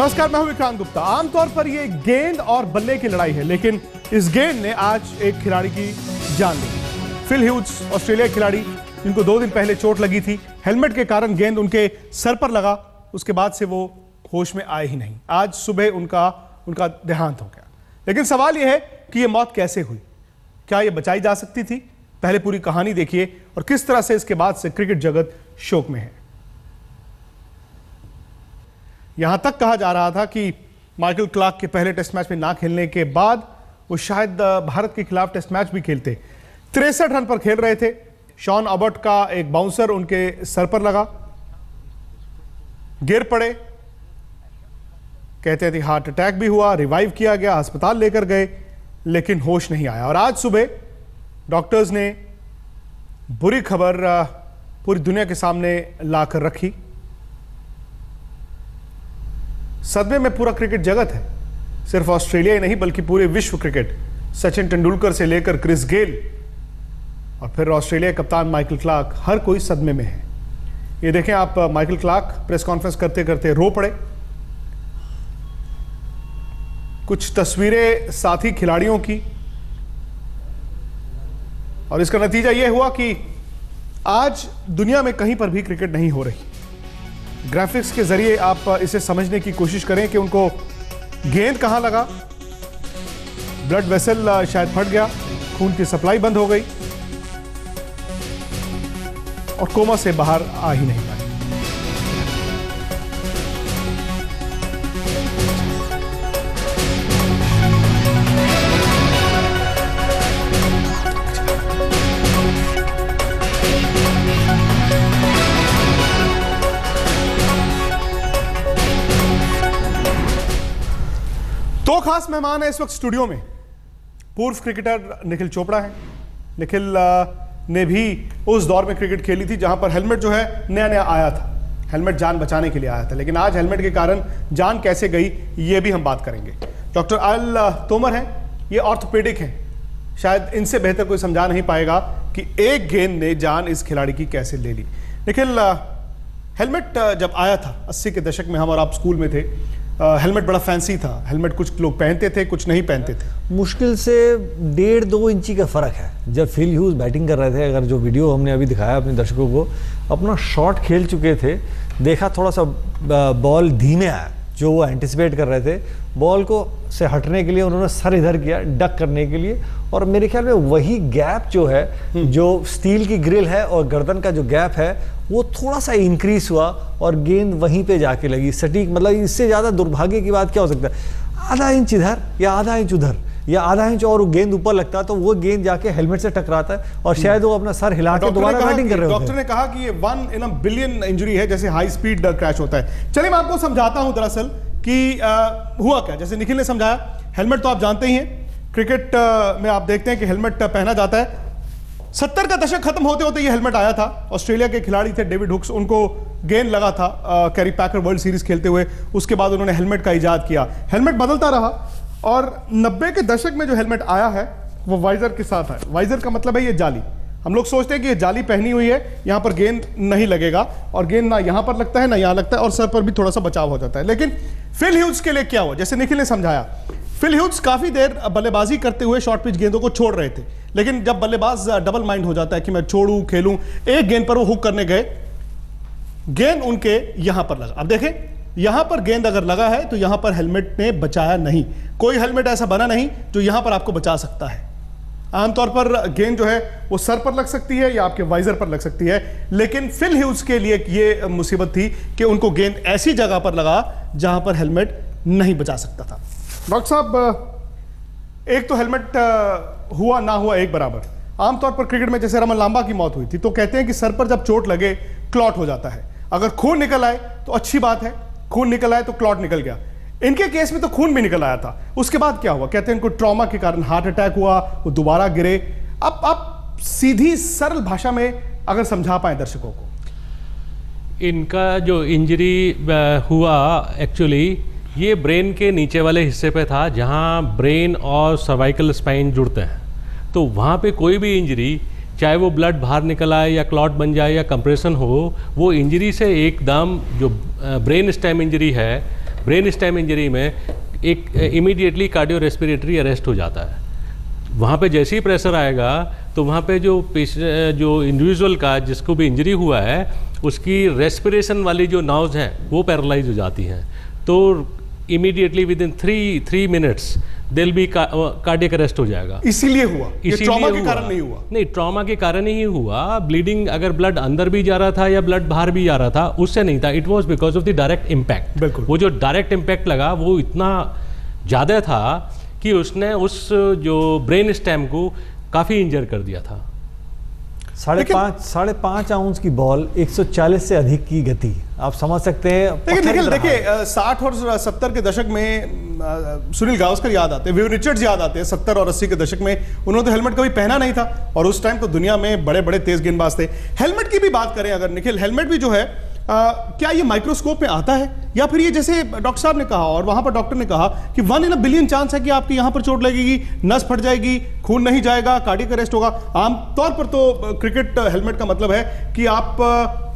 नमस्कार, मैं हूं विक्रांत गुप्ता। आमतौर पर यह गेंद और बल्ले की लड़ाई है, लेकिन इस गेंद ने आज एक खिलाड़ी की जान ली। फिल ह्यूज, ऑस्ट्रेलिया खिलाड़ी जिनको 2 दिन पहले चोट लगी थी, हेलमेट के कारण गेंद उनके सर पर लगा, उसके बाद से वो होश में आए ही नहीं। आज सुबह उनका देहांत हो गया। लेकिन सवाल यह है कि यह मौत कैसे हुई, क्या यह बचाई जा सकती थी? पहले पूरी कहानी देखिए और किस तरह से इसके बाद से क्रिकेट जगत शोक में है। यहां तक कहा जा रहा था कि माइकल क्लार्क के पहले टेस्ट मैच में ना खेलने के बाद वो शायद भारत के खिलाफ टेस्ट मैच भी खेलते। 63 रन पर खेल रहे थे। शॉन अबर्ट का एक बाउंसर उनके सर पर लगा, गिर पड़े, कहते थे हार्ट अटैक भी हुआ, रिवाइव किया गया, अस्पताल लेकर गए, लेकिन होश नहीं आया। और आज सुबह डॉक्टर्स ने बुरी खबर पूरी दुनिया के सामने लाकर रखी। सदमे में पूरा क्रिकेट जगत है, सिर्फ ऑस्ट्रेलिया ही नहीं बल्कि पूरे विश्व क्रिकेट। सचिन तेंदुलकर से लेकर क्रिस गेल और फिर ऑस्ट्रेलिया कप्तान माइकल क्लार्क, हर कोई सदमे में है। ये देखें आप, माइकल क्लार्क प्रेस कॉन्फ्रेंस करते करते रो पड़े। कुछ तस्वीरें साथी खिलाड़ियों की, और इसका नतीजा यह हुआ कि आज दुनिया में कहीं पर भी क्रिकेट नहीं हो रही। ग्राफिक्स के जरिए आप इसे समझने की कोशिश करें कि उनको गेंद कहां लगा। ब्लड वेसल शायद फट गया, खून की सप्लाई बंद हो गई और कोमा से बाहर आ ही नहीं पाए। दो खास मेहमान है इस वक्त स्टूडियो में। पूर्व क्रिकेटर निखिल चोपड़ा है। निखिल ने भी उस दौर में क्रिकेट खेली थी जहां पर हेलमेट जो है नया नया आया था। हेलमेट जान बचाने के लिए आया था, लेकिन आज हेलमेट के कारण जान कैसे गई ये भी हम बात करेंगे। डॉक्टर अल तोमर हैं, ये ऑर्थोपेडिक हैं। शायद इनसे बेहतर कोई समझा नहीं पाएगा कि एक गेंद ने जान इस खिलाड़ी की कैसे ले ली। निखिल, हेलमेट जब आया था 80 के दशक में, हम और आप स्कूल में थे, हेलमेट बड़ा फैंसी था। हेलमेट कुछ लोग पहनते थे, कुछ नहीं पहनते थे। मुश्किल से 1.5-2 इंची का फ़र्क है। जब फिल ह्यूज बैटिंग कर रहे थे, अगर जो वीडियो हमने अभी दिखाया अपने दर्शकों को, अपना शॉट खेल चुके थे, देखा थोड़ा सा बॉल धीमे आया, जो वो एंटिसिपेट कर रहे थे। बॉल को से हटने के लिए उन्होंने सर इधर किया, डक करने के लिए, और मेरे ख्याल में वही गैप जो है, जो स्टील की ग्रिल है और गर्दन का जो गैप है, वो थोड़ा सा इंक्रीज हुआ और गेंद वहीं पे जाके लगी सटीक। मतलब इससे ज़्यादा दुर्भाग्य की बात क्या हो सकता है? आधा इंच इधर या आधा इंच उधर या आधा इंच और गेंद ऊपर लगता है तो वो गेंद जाके हेलमेट से टकराता है और शायद वो अपना सर हिला के दोबारा बैटिंग कर रहे हो। डॉक्टर ने कहा कि ये 1 in a billion इंजरी है, जैसे हाई स्पीड क्रैश होता है। चलिए मैं आपको समझाता हूं दरअसल कि हुआ क्या। जैसे निखिल ने समझाया, हेलमेट तो आप जानते ही हैं, क्रिकेट में आप देखते हैं कि हेलमेट पहना जाता है। 70 का दशक खत्म होते होते ये हेलमेट आया था। ऑस्ट्रेलिया के खिलाड़ी थे डेविड हुक्स, उनको गेंद लगा था कैरी पैकर वर्ल्ड सीरीज खेलते हुए। उसके बाद उन्होंने हेलमेट का इजाद किया। हेलमेट बदलता रहा और 90 के दशक में जो हेलमेट आया है वो वाइजर के साथ है। वाइजर का मतलब है ये जाली। हम लोग सोचते हैं कि ये जाली पहनी हुई है, यहां पर गेंद नहीं लगेगा, और गेंद ना यहां पर लगता है ना यहां लगता है, और सर पर भी थोड़ा सा बचाव हो जाता है। लेकिन फिल ह्यूज के लिए क्या हुआ? जैसे निखिल ने समझाया, फिल ह्यूज काफी देर बल्लेबाजी करते हुए शॉर्ट पिच गेंदों को छोड़ रहे थे, लेकिन जब बल्लेबाज डबल माइंड हो जाता है कि मैं छोड़ूं खेलूं, एक गेंद पर वो हुक करने गए, गेंद उनके यहां पर लगा। अब देखें, यहां पर गेंद अगर लगा है तो यहां पर हेलमेट ने बचाया नहीं। कोई हेलमेट ऐसा बना नहीं जो यहां पर आपको बचा सकता है। आमतौर पर गेंद जो है वो सर पर लग सकती है या आपके वाइजर पर लग सकती है, लेकिन फिल ह्यूज के लिए ये मुसीबत थी कि उनको गेंद ऐसी जगह पर लगा जहां पर हेलमेट नहीं बचा सकता था। डॉक्टर साहब, एक तो हेलमेट हुआ ना हुआ एक बराबर। आमतौर पर क्रिकेट में जैसे रमन लांबा की मौत हुई थी तो कहते हैं कि सर पर जब चोट लगे क्लॉट हो जाता है। अगर खून निकल आए तो अच्छी बात है, खून निकल आए तो क्लॉट निकल गया। इनके केस में तो खून भी निकल आया था। उसके बाद क्या हुआ? कहते हैं इनको ट्रॉमा के कारण हार्ट अटैक हुआ, वो दोबारा गिरे। अब आप सीधी सरल भाषा में अगर समझा पाए दर्शकों को। इनका जो इंजरी हुआ, एक्चुअली ये ब्रेन के नीचे वाले हिस्से पे था, जहाँ ब्रेन और सर्वाइकल स्पाइन जुड़ते हैं। तो वहाँ पे कोई भी इंजरी, चाहे वो ब्लड बाहर निकल आए या क्लॉट बन जाए या कंप्रेशन हो, वो इंजरी से एकदम जो ब्रेन स्टेम इंजरी है ब्रेन स्टेम इंजरी में एक इमीडिएटली कार्डियो रेस्पिरेटरी अरेस्ट हो जाता है। वहाँ पे जैसे ही प्रेशर आएगा तो वहाँ पे जो इंडिविजुअल का जिसको भी इंजरी हुआ है उसकी रेस्पिरेशन वाली जो नर्व्स हैं वो पैरालाइज हो जाती हैं। तो इमीडिएटली विद इन 3 मिनट्स दिल भी कार्डियक अरेस्ट हो जाएगा। इसीलिए हुआ, ये ट्रॉमा के कारण नहीं हुआ। नहीं, ट्रॉमा के कारण ही हुआ। ब्लीडिंग अगर ब्लड अंदर भी जा रहा था या ब्लड बाहर भी जा रहा था उससे नहीं था। It was because of the direct impact. बिल्कुल, वो जो डायरेक्ट इम्पैक्ट लगा वो इतना ज़्यादा था कि उसने उस जो ब्रेन स्टेम को काफ़ी इंजर कर दिया था। 5.5 आउंस की बॉल 140 से अधिक की गति, आप समझ सकते हैं। लेकिन निखिल देखिए 60 और 70 के दशक में सुनील गावस्कर याद आते हैं, विव रिचर्ड्स याद आते हैं। 70 और 80 के दशक में उन्होंने तो हेलमेट कभी पहना नहीं था और उस टाइम तो दुनिया में बड़े बड़े तेज गेंदबाज थे। हेलमेट की भी बात करें अगर निखिल, हेलमेट भी जो है क्या ये माइक्रोस्कोप में आता है या फिर ये जैसे डॉक्टर साहब ने कहा और वहां पर डॉक्टर ने कहा कि 1 in a billion चांस है कि आपकी यहां पर चोट लगेगी, नस फट जाएगी, खून नहीं जाएगा, कार्डियक अरेस्ट होगा। आमतौर पर तो क्रिकेट हेलमेट का मतलब है कि आप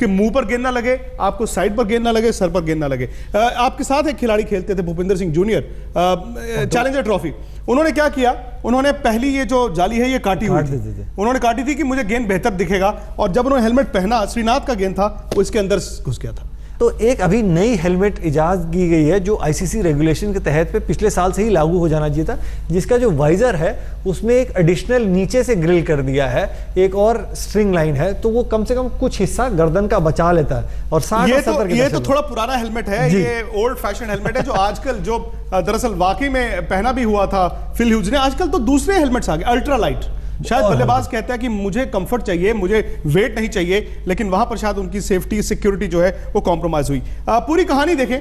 के मुंह पर गेंद ना लगे, आपको साइड पर गेंद ना लगे, सर पर गेंद ना लगे। आपके साथ एक खिलाड़ी खेलते थे Bhupinder Singh junior, challenger trophy. उन्होंने क्या किया, उन्होंने पहली ये जो जाली है ये काटी हुई थी। उन्होंने काटी थी कि मुझे गेंद बेहतर दिखेगा और जब उन्होंने हेलमेट पहना, श्रीनाथ का गेंद था वो इसके अंदर घुस गया था। तो एक अभी नई हेलमेट इजाद की गई है जो आईसीसी रेगुलेशन के तहत पे पिछले साल से ही लागू हो जाना चाहिए था, जिसका जो वाइजर है उसमें एक एडिशनल नीचे से ग्रिल कर दिया है, एक और स्ट्रिंग लाइन है, तो वो कम से कम कुछ हिस्सा गर्दन का बचा लेता है। और 60 ये तो थोड़ा पुराना हेलमेट है, ये ओल्ड फैशन हेलमेट है जो आजकल जो दरअसल वाकई में पहना भी हुआ था फिल ह्यूज ने। आजकल तो दूसरे हेलमेट्स आ गए, अल्ट्रा लाइट। शायद बल्लेबाज कहता है कि मुझे कंफर्ट चाहिए, मुझे वेट नहीं चाहिए, लेकिन वहां पर शायद उनकी सेफ्टी सिक्योरिटी जो है वो कॉम्प्रोमाइज हुई। पूरी कहानी देखें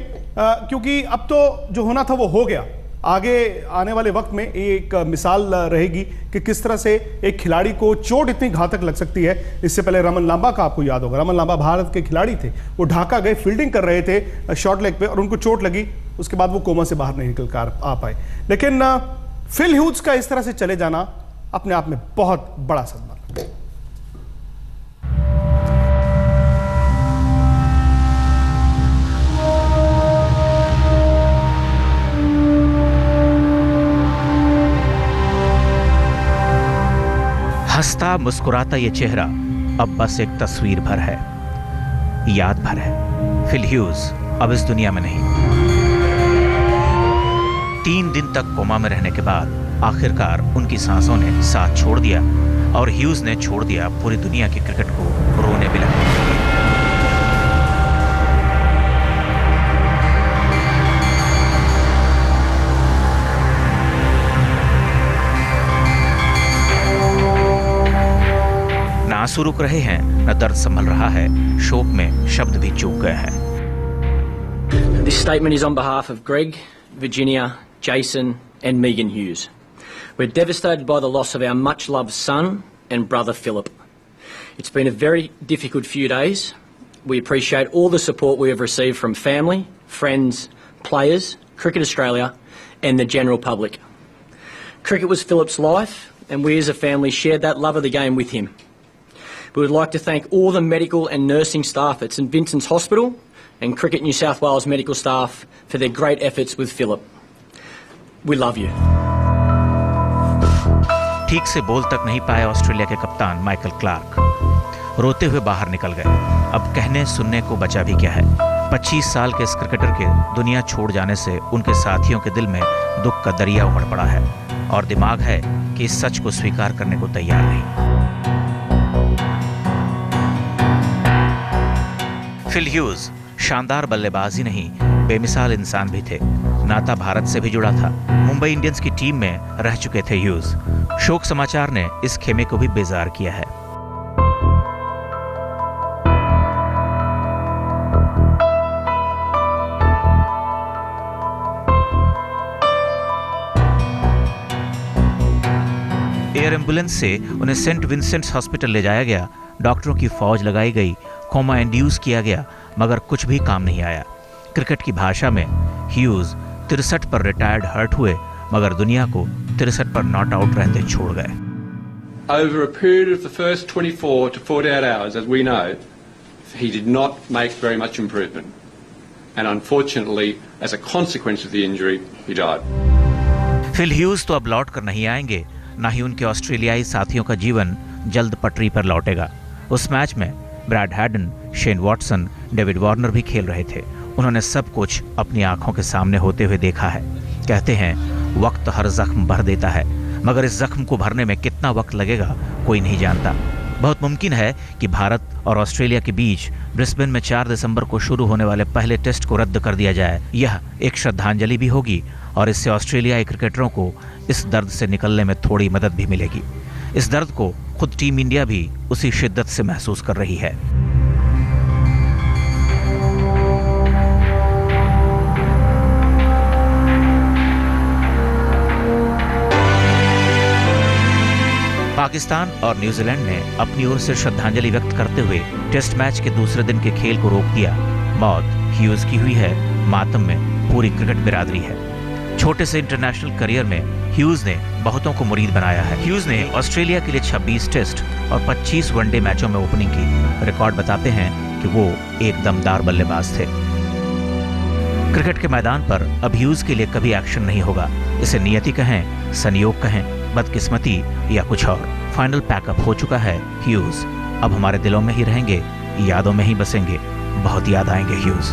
क्योंकि अब तो जो होना था वो हो गया। आगे आने वाले वक्त में एक मिसाल रहेगी कि किस तरह से एक खिलाड़ी को चोट इतनी घातक लग सकती है। इससे पहले रमन लांबा का आपको याद होगा, रमन लांबा भारत के खिलाड़ी थे, वो ढाका गए, फील्डिंग कर रहे थे शॉर्ट लेग पे और उनको चोट लगी, उसके बाद वो कोमा से बाहर नहीं निकल कर आ पाए। लेकिन फिल ह्यूज का इस तरह से चले जाना अपने आप में बहुत बड़ा सदमा। हंसता मुस्कुराता ये चेहरा अब बस एक तस्वीर भर है, याद भर है। फिल ह्यूज अब इस दुनिया में नहीं। 3 दिन तक कोमा में रहने के बाद आखिरकार उनकी सांसों ने साथ छोड़ दिया और ह्यूज ने छोड़ दिया पूरी दुनिया के क्रिकेट को रोने बिलखने। न आंसू रुक रहे हैं, न दर्द संभल रहा है, शोक में शब्द भी चूक गए हैं। This statement is on behalf of Greg, Virginia, Jason and Megan Hughes. We're devastated by the loss of our much-loved son and brother Philip. It's been a very difficult few days. We appreciate all the support we have received from family, friends, players, Cricket Australia and the general public. Cricket was Philip's life and we as a family shared that love of the game with him. We would like to thank all the medical and nursing staff at St Vincent's Hospital and Cricket New South Wales medical staff for their great efforts with Philip. We love you. ठीक से बोल तक नहीं पाए Australia के कप्तान Michael Clarke रोते हुए बाहर निकल गए। अब कहने सुनने को बचा भी क्या है। 25 साल के इस क्रिकेटर के दुनिया छोड़ जाने से उनके साथियों के दिल में दुख का दरिया उमड़ पड़ा है और दिमाग है कि इस सच को स्वीकार करने को तैयार नहीं। फिल ह्यूज शानदार बल्लेबाज ही नहीं, बेमिसाल इंसान भी थे। नाता भारत से भी जुड़ा था। मुंबई इंडियंस की टीम में रह चुके थे ह्यूज। शोक समाचार ने इस खेमे को भी बेजार किया है। एयर एम्बुलेंस से उन्हें सेंट विंसेंट्स हॉस्पिटल ले जाया गया। डॉक्टरों की फौज लगाई गई, कोमा इंड्यूस किया गया, मगर कुछ भी काम नहीं आया। क्रिकेट की भाषा में ह्यूज 63 पर रिटायर्ड हर्ट हुए, मगर दुनिया को 63 पर नॉट आउट रहते छोड़ गए। Over a period of the first 24 to 48 hours, as we know, he did not make very much improvement. and unfortunately, as a consequence of the injury, he died. Phil Hughes तो अब लौट कर नहीं आएंगे, ना ही उनके ऑस्ट्रेलियाई साथियों का जीवन जल्द पटरी पर लौटेगा। उस मैच में Brad Haddin, Shane Watson, David Warner भी खेल रहे थे। उन्होंने सब कुछ अपनी आंखों के सामने होते हुए देखा है। कहते हैं वक्त हर जख्म भर देता है, मगर इस जख्म को भरने में कितना वक्त लगेगा कोई नहीं जानता। बहुत मुमकिन है कि भारत और ऑस्ट्रेलिया के बीच ब्रिस्बेन में 4 दिसंबर को शुरू होने वाले पहले टेस्ट को रद्द कर दिया जाए। यह एक श्रद्धांजलि भी होगी और इससे ऑस्ट्रेलियाई क्रिकेटरों को इस दर्द से निकलने में थोड़ी मदद भी मिलेगी। इस दर्द को खुद टीम इंडिया भी उसी शिद्दत से महसूस कर रही है। पाकिस्तान और न्यूजीलैंड ने अपनी ओर से श्रद्धांजलि व्यक्त करते हुए टेस्ट मैच के दूसरे दिन के खेल को रोक दिया। मौत ह्यूज की हुई है, मातम में पूरी क्रिकेट बिरादरी है। छोटे से इंटरनेशनल करियर में ह्यूज ने बहुतों को मुरीद बनाया है। ह्यूज ने ऑस्ट्रेलिया के लिए 26 टेस्ट और 25 वनडे मैचों में ओपनिंग की। रिकॉर्ड बताते हैं कि वो एक दमदार बल्लेबाज थे। क्रिकेट के मैदान पर अब ह्यूज के लिए कभी एक्शन नहीं होगा। इसे नियति कहें, संयोग कहें, बदकिस्मती या कुछ और, फाइनल पैकअप हो चुका है ह्यूज। अब हमारे दिलों में ही रहेंगे, यादों में ही बसेंगे। बहुत याद आएंगे ह्यूज।